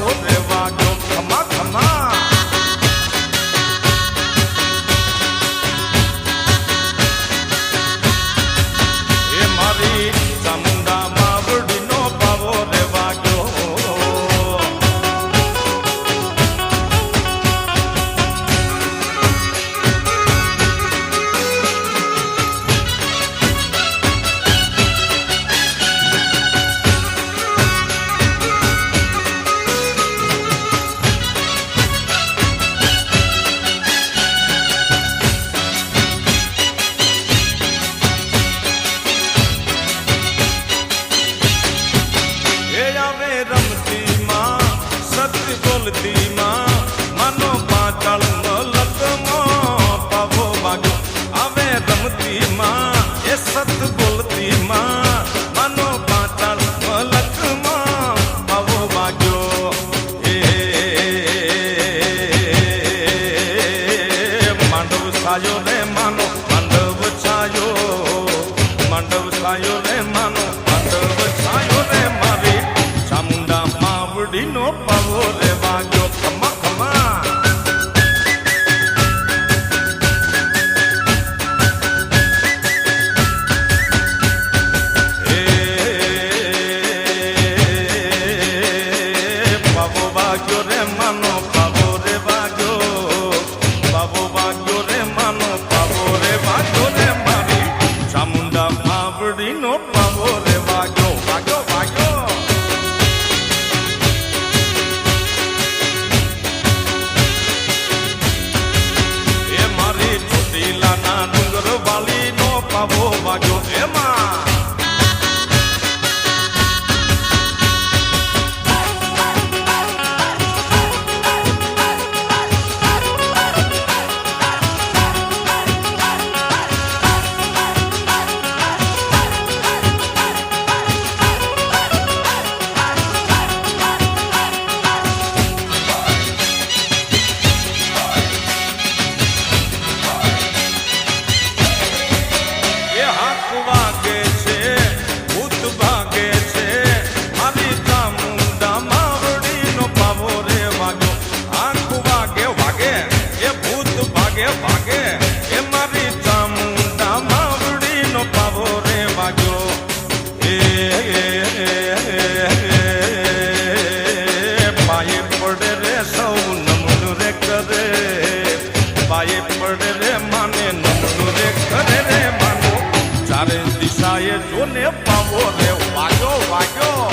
પાવો રે વાગ્યો ખમા ખમા એ મારી ચામુંડા માવડીનો પાવો રે વાગ્યો રમતી માં સત્ય બોલતી માં માનો પાતાળ મલકમાં પાવો વાગ્યો આવે રમતી માં એ સત્ય બોલતી માં માનો પાતાળ મલકમાં પાવો વાગ્યો એ માંડવ છાયો રે માનો માંડવ છાયો રે માનો માંડવ છાયો રે મારી ચામુંડા માવડીનો પાવો રે વાગ્યો ખમા ખમા પાવો વાગ્યો રે માનો પાવો રે વાગ્યો રે માનો પાવો રે વાગ્યો રે મારી ચામુંડા માવડીનો પાવો રે વાગ્યો વાગ્યો વાગ્યો ચોટીલાના ડુંગર વાલીનો પાવો વાગ્યો એમાં વાગે છે ભૂત ભાગે છે મારી ચામુંડા માવડીનો પાવો રે વાગ્યો આંખ વાગે વાગે એ ભૂત ભાગે ભાગે એ મારી ચામુંડા માવડીનો પાવો રે વાગ્યો એ પાયે પડે રે સૌ નમન રે કરે પાયે પડે રે માને નમન રે કરે રે માનો ચારે દિશાએ જોને પાવો રે વાગ્યો વાગ્યો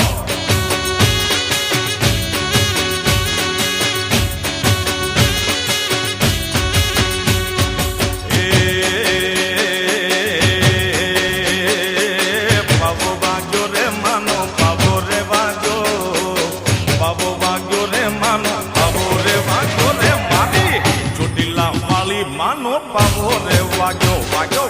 એ પાવો વાગ્યો રે માનો પાવો રે વાગ્યો રે માનો પાવો રે વાગ્યો રે મારી ચોટીલા વાળી માનો પાવો રે વાગ્યો વાગ્યો